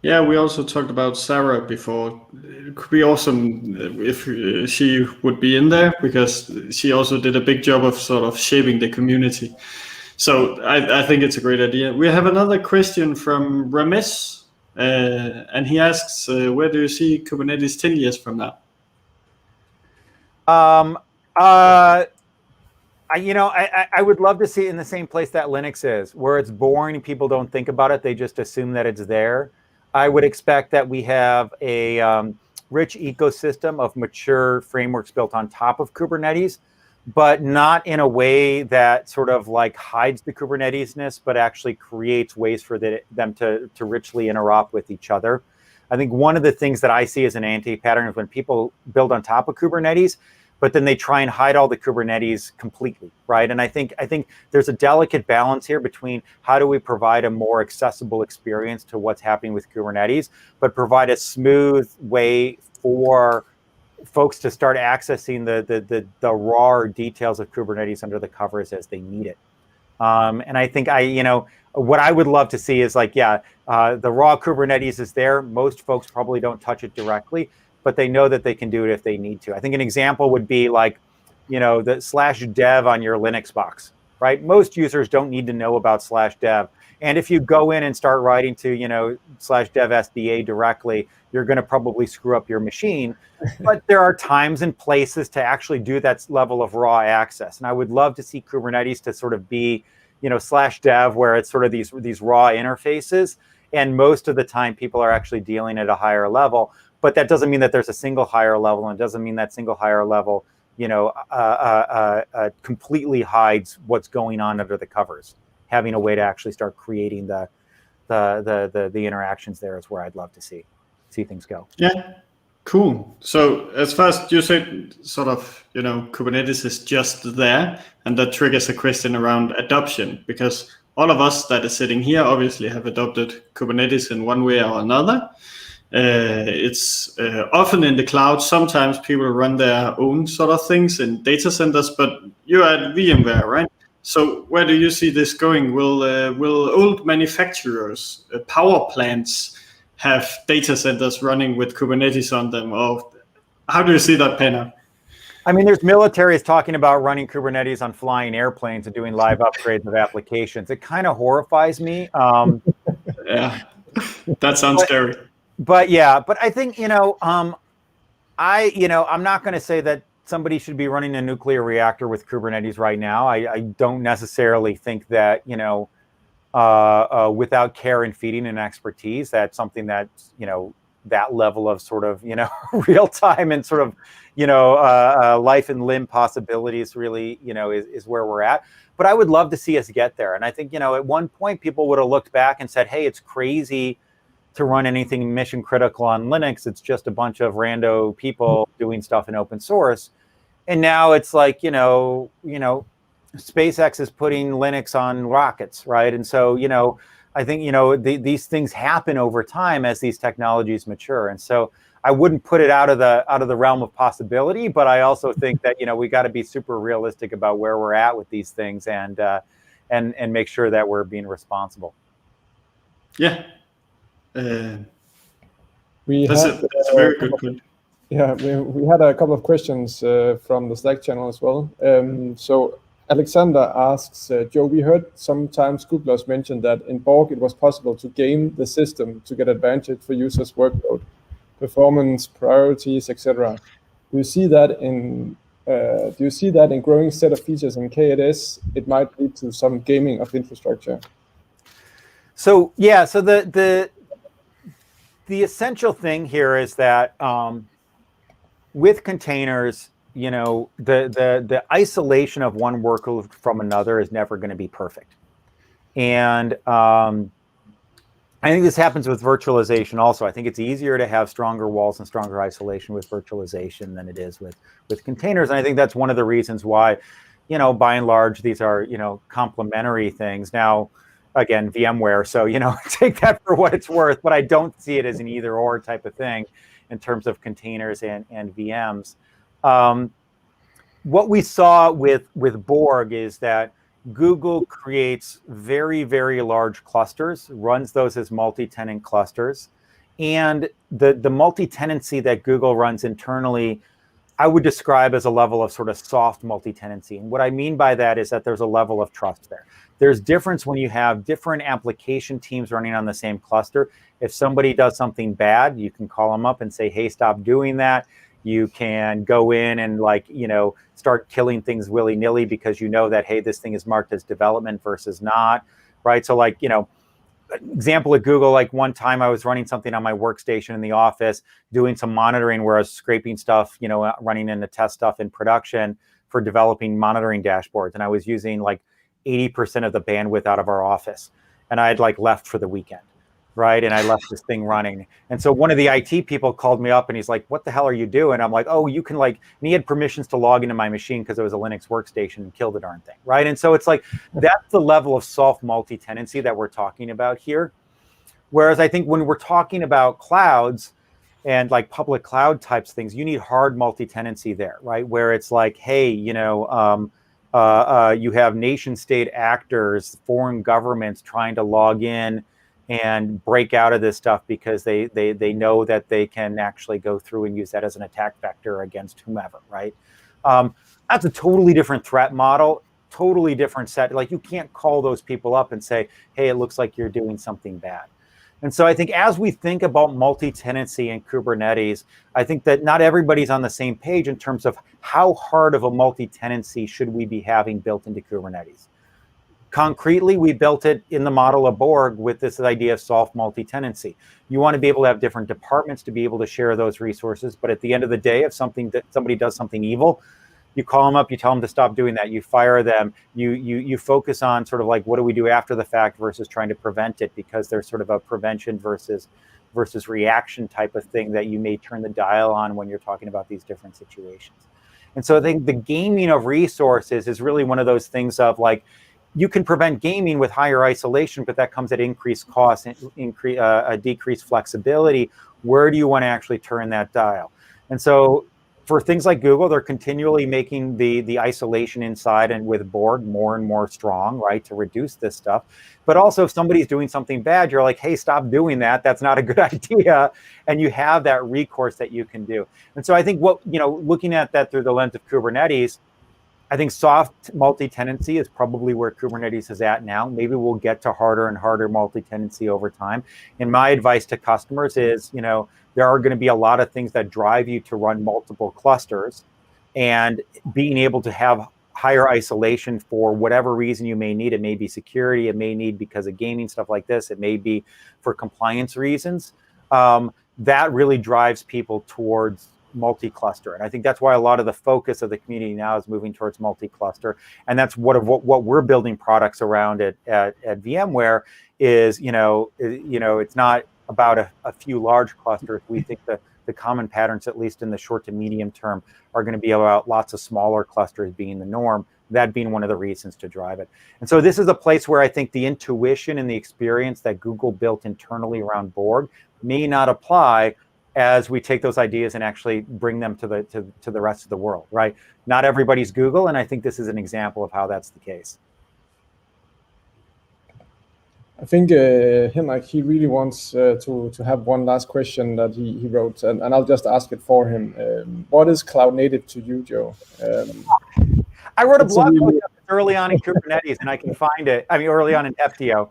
Yeah, we also talked about Sarah before. It could be awesome if she would be in there, because she also did a big job of sort of shaping the community. So I think it's a great idea. We have another question from Ramesh, and he asks, where do you see Kubernetes 10 years from now? I would love to see it in the same place that Linux is, where it's boring and people don't think about it. They just assume that it's there. I would expect that we have a rich ecosystem of mature frameworks built on top of Kubernetes, but not in a way that sort of like hides the Kubernetes-ness, but actually creates ways for them to richly interop with each other. I think one of the things that I see as an anti-pattern is when people build on top of Kubernetes, but then they try and hide all the Kubernetes completely, right? And I think there's a delicate balance here between how do we provide a more accessible experience to what's happening with Kubernetes, but provide a smooth way for folks to start accessing the raw details of Kubernetes under the covers as they need it. And I think what I would love to see is like, the raw Kubernetes is there. Most folks probably don't touch it directly, but they know that they can do it if they need to. I think an example would be like, the /dev on your Linux box, right? Most users don't need to know about /dev. And if you go in and start writing to, /dev SDA directly, you're going to probably screw up your machine. But there are times and places to actually do that level of raw access. And I would love to see Kubernetes to sort of be, /dev, where it's sort of these raw interfaces. And most of the time, people are actually dealing at a higher level. But that doesn't mean that there's a single higher level, and it doesn't mean that single higher level, completely hides what's going on under the covers. Having a way to actually start creating the interactions there is where I'd love to see things go. Yeah, cool. So as far as you said, sort of, Kubernetes is just there, and that triggers a question around adoption, because all of us that are sitting here obviously have adopted Kubernetes in one way or another. It's often in the cloud. Sometimes people run their own sort of things in data centers, but you're at VMware, right? So where do you see this going? Will old manufacturers, power plants, have data centers running with Kubernetes on them? Or how do you see that pan out? I mean, there's militaries talking about running Kubernetes on flying airplanes and doing live upgrades of applications. It kind of horrifies me. Yeah, that sounds scary. But I think, I'm not going to say that somebody should be running a nuclear reactor with Kubernetes right now. I don't necessarily think that, without care and feeding and expertise, that's something that, that level of sort of, real time and sort of, life and limb possibilities really, is where we're at. But I would love to see us get there. And I think, at one point people would have looked back and said, hey, it's crazy to run anything mission critical on Linux. It's just a bunch of rando people doing stuff in open source. And now it's like, SpaceX is putting Linux on rockets, right? And so, I think, these things happen over time as these technologies mature. And so I wouldn't put it out of the realm of possibility, but I also think that, you know, we got to be super realistic about where we're at with these things and make sure that we're being responsible. Yeah. We That's had a very good point. Yeah, we had a couple of questions from the Slack channel as well. So Alexander asks, Joe, we heard sometimes Googlers mention that in Borg it was possible to game the system to get advantage for users' workload, performance, priorities, etc. Do you see that in growing set of features in K8s? It might lead to some gaming of infrastructure. So yeah, so the essential thing here is that with containers, you know, the isolation of one workload from another is never going to be perfect. And I think this happens with virtualization also. I think it's easier to have stronger walls and stronger isolation with virtualization than it is with containers. And I think that's one of the reasons why, you know, by and large, these are, you know, complementary things. Now, again, VMware, so, you know, take that for what it's worth, but I don't see it as an either or type of thing in terms of containers and VMs. What we saw with Borg is that Google creates very, very large clusters, runs those as multi-tenant clusters. And the multi-tenancy that Google runs internally, I would describe as a level of sort of soft multi-tenancy. And what I mean by that is that there's a level of trust there. There's difference when you have different application teams running on the same cluster. If somebody does something bad, you can call them up and say, hey, stop doing that. You can go in and, like, you know, start killing things willy-nilly because you know that, hey, this thing is marked as development versus not, right? So, like, you know, example at Google, like one time I was running something on my workstation in the office, doing some monitoring where I was scraping stuff, you know, running into test stuff in production for developing monitoring dashboards. And I was using like 80% of the bandwidth out of our office. And I had like left for the weekend. Right. And I left this thing running. And so one of the IT people called me up and he's like, what the hell are you doing? I'm like, oh, you can, like, and he had permissions to log into my machine because it was a Linux workstation and kill the darn thing. Right. And so it's like, that's the level of soft multi-tenancy that we're talking about here. Whereas I think when we're talking about clouds and like public cloud types things, you need hard multi-tenancy there. Right. Where it's like, hey, you know, you have nation state actors, foreign governments trying to log in and break out of this stuff because they know that they can actually go through and use that as an attack vector against whomever, right? That's a totally different threat model, totally different set. Like, you can't call those people up and say, hey, it looks like you're doing something bad. And so I think as we think about multi-tenancy in Kubernetes, I think that not everybody's on the same page in terms of how hard of a multi-tenancy should we be having built into Kubernetes. Concretely, we built it in the model of Borg with this idea of soft multi-tenancy. You want to be able to have different departments to be able to share those resources. But at the end of the day, if somebody does something evil, you call them up, you tell them to stop doing that, you fire them, you focus on sort of like, what do we do after the fact versus trying to prevent it, because there's sort of a prevention versus reaction type of thing that you may turn the dial on when you're talking about these different situations. And so I think the gaming of resources is really one of those things of, like, you can prevent gaming with higher isolation, but that comes at increased cost and decreased flexibility. Where do you want to actually turn that dial? And so for things like Google, they're continually making the isolation inside and with Borg more and more strong, right, to reduce this stuff. But also, if somebody's doing something bad, you're like, hey, stop doing that. That's not a good idea. And you have that recourse that you can do. And so I think looking at that through the lens of Kubernetes, I think soft multi-tenancy is probably where Kubernetes is at now. Maybe we'll get to harder and harder multi-tenancy over time. And my advice to customers is, there are going to be a lot of things that drive you to run multiple clusters, and being able to have higher isolation for whatever reason you may need. It may be security, it may need because of gaming, stuff like this. It may be for compliance reasons. That really drives people towards multi-cluster. And I think that's why a lot of the focus of the community now is moving towards multi-cluster. And that's what we're building products around at VMware is, it's not about a few large clusters. We think that the common patterns, at least in the short to medium term, are going to be about lots of smaller clusters being the norm, that being one of the reasons to drive it. And so this is a place where I think the intuition and the experience that Google built internally around Borg may not apply as we take those ideas and actually bring them to the rest of the world, right? Not everybody's Google, and I think this is an example of how that's the case. I think Henrik, he really wants to have one last question that he wrote, and I'll just ask it for him. What is cloud native to you, Joe? I wrote a blog post early on in Kubernetes, and I can find it. I mean, early on in FTO.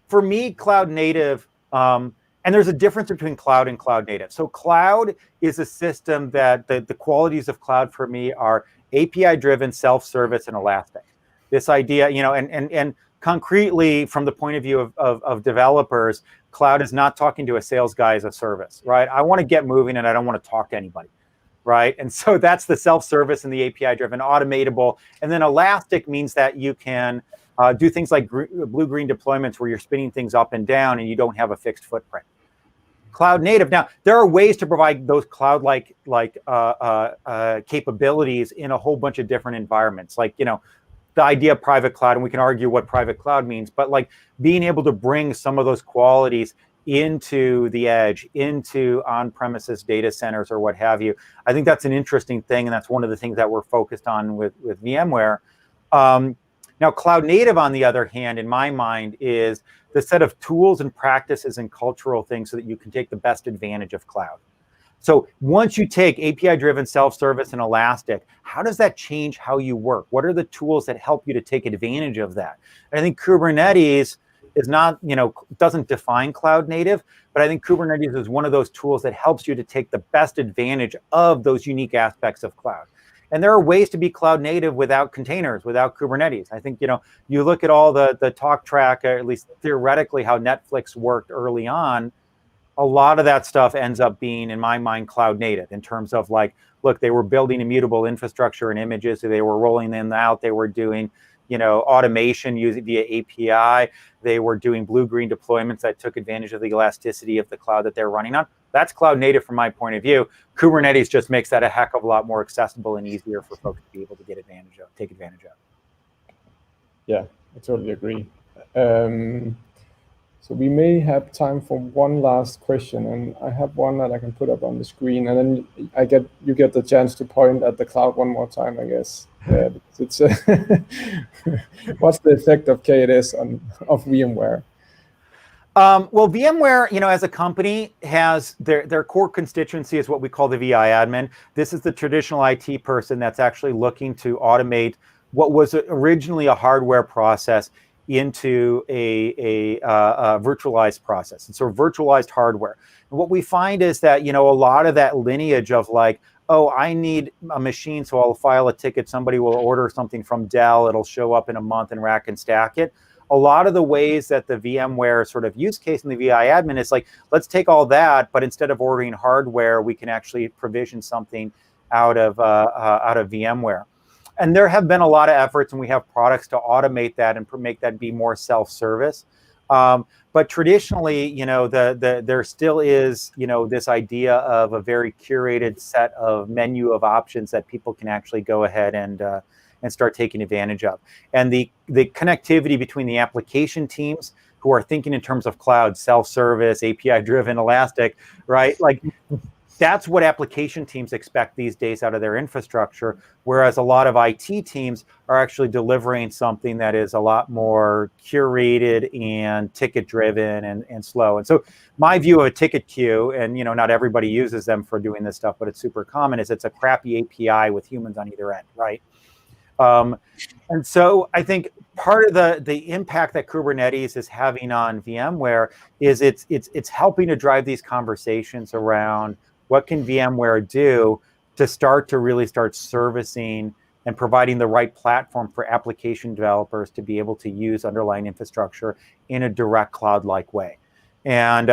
For me, cloud native, and there's a difference between cloud and cloud native. So cloud is a system that the qualities of cloud for me are API-driven, self-service, and elastic. This idea, and concretely, from the point of view of developers, cloud is not talking to a sales guy as a service, right? I want to get moving and I don't want to talk to anybody, right? And so that's the self-service and the API-driven, automatable. And then elastic means that you can do things like blue-green deployments where you're spinning things up and down and you don't have a fixed footprint. Cloud native. Now, there are ways to provide those cloud-like capabilities in a whole bunch of different environments, like, the idea of private cloud, and we can argue what private cloud means, but like being able to bring some of those qualities into the edge, into on-premises data centers or what have you. I think that's an interesting thing, and that's one of the things that we're focused on with VMware. Now, cloud native, on the other hand, in my mind, is the set of tools and practices and cultural things so that you can take the best advantage of cloud. So once you take API-driven, self-service, and elastic, how does that change how you work? What are the tools that help you to take advantage of that? And I think Kubernetes is not, doesn't define cloud native, but I think Kubernetes is one of those tools that helps you to take the best advantage of those unique aspects of cloud. And there are ways to be cloud native without containers, without Kubernetes. I think, you look at all the talk track, or at least theoretically how Netflix worked early on, a lot of that stuff ends up being, in my mind, cloud native in terms of like, look, they were building immutable infrastructure and images, so they were rolling them out. They were doing, automation using via API. They were doing blue-green deployments that took advantage of the elasticity of the cloud that they're running on. That's cloud native from my point of view. Kubernetes just makes that a heck of a lot more accessible and easier for folks to be able to take advantage of. Yeah, I totally agree. So we may have time for one last question, and I have one that I can put up on the screen, and then you get the chance to point at the cloud one more time, I guess. It's what's the effect of KNS of VMware? Well, VMware, as a company, has their core constituency is what we call the VI admin. This is the traditional IT person that's actually looking to automate what was originally a hardware process into a virtualized process. And so virtualized hardware. And what we find is that, a lot of that lineage of like, oh, I need a machine, so I'll file a ticket. Somebody will order something from Dell. It'll show up in a month and rack and stack it. A lot of the ways that the VMware sort of use case in the VI admin is like, let's take all that, but instead of ordering hardware, we can actually provision something out of VMware. And there have been a lot of efforts, and we have products to automate that and make that be more self-service. But traditionally, there still is, this idea of a very curated set of menu of options that people can actually go ahead and start taking advantage of. And the connectivity between the application teams who are thinking in terms of cloud, self-service, API-driven, elastic, right? Like, that's what application teams expect these days out of their infrastructure, whereas a lot of IT teams are actually delivering something that is a lot more curated and ticket-driven and slow. And so my view of a ticket queue, and not everybody uses them for doing this stuff, but it's super common, is it's a crappy API with humans on either end, right? And so I think part of the impact that Kubernetes is having on VMware is it's helping to drive these conversations around what can VMware do to really start servicing and providing the right platform for application developers to be able to use underlying infrastructure in a direct cloud-like way. And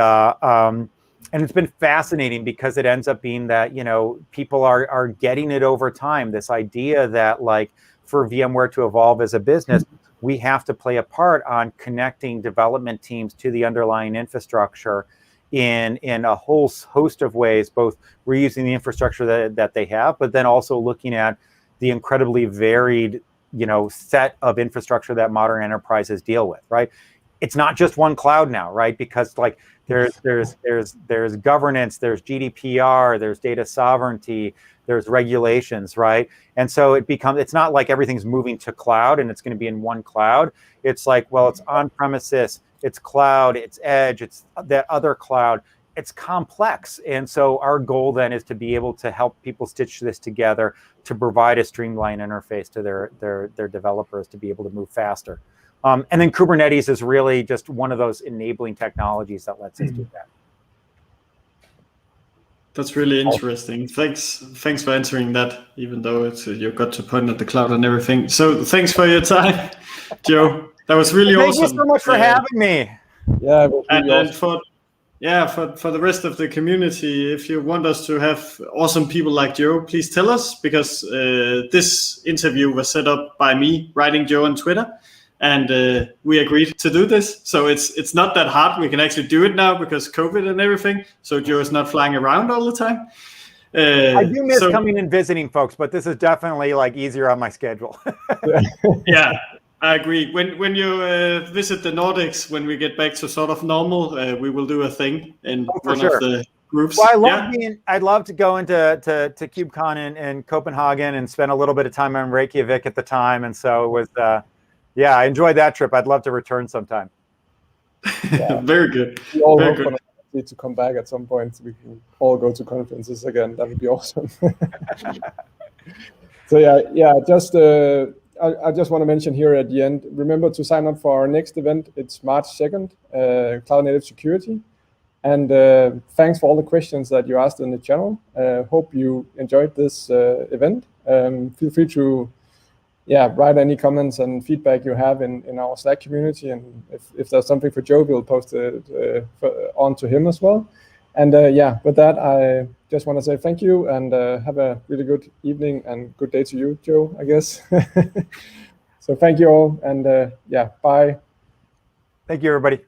it's been fascinating because it ends up being that, people are getting it over time. This idea that like for VMware to evolve as a business, we have to play a part on connecting development teams to the underlying infrastructure in a whole host of ways, both reusing the infrastructure that they have, but then also looking at the incredibly varied, set of infrastructure that modern enterprises deal with, right? it's not just one cloud now, right? Because like there's governance, there's GDPR, there's data sovereignty, there's regulations, right? And so it's not like everything's moving to cloud and it's going to be in one cloud. It's like, well, it's on premises, it's cloud, it's edge, it's that other cloud. It's complex. And so our goal then is to be able to help people stitch this together to provide a streamlined interface to their developers to be able to move faster. And then Kubernetes is really just one of those enabling technologies that lets us do that. That's really interesting. Thanks for answering that, even though it's you got to point at the cloud and everything. So thanks for your time, Joe. That was really awesome. Thank you so much for having me. Yeah, it was really awesome. For the rest of the community, if you want us to have awesome people like Joe, please tell us, because this interview was set up by me writing Joe on Twitter, and we agreed to do this. So it's not that hard. We can actually do it now because COVID and everything. So Joe is not flying around all the time. I do miss coming and visiting folks, but this is definitely like easier on my schedule. Yeah. I agree. When you visit the Nordics, when we get back to sort of normal, we will do a thing in one of the groups. Well, I'd love to go into KubeCon in Copenhagen and spend a little bit of time in Reykjavik at the time, and so it was. I enjoyed that trip. I'd love to return sometime. Yeah. Very good. We all hope for to come back at some point so we can all go to conferences again. That would be awesome. So I just want to mention here at the end, remember to sign up for our next event. It's March 2nd, Cloud Native Security. And thanks for all the questions that you asked in the channel. Hope you enjoyed this event. Feel free to write any comments and feedback you have in our Slack community. And if there's something for Joe, we'll post it on to him as well. And with that, I just want to say thank you and have a really good evening and good day to you, Joe, I guess. So thank you all, and bye. Thank you, everybody.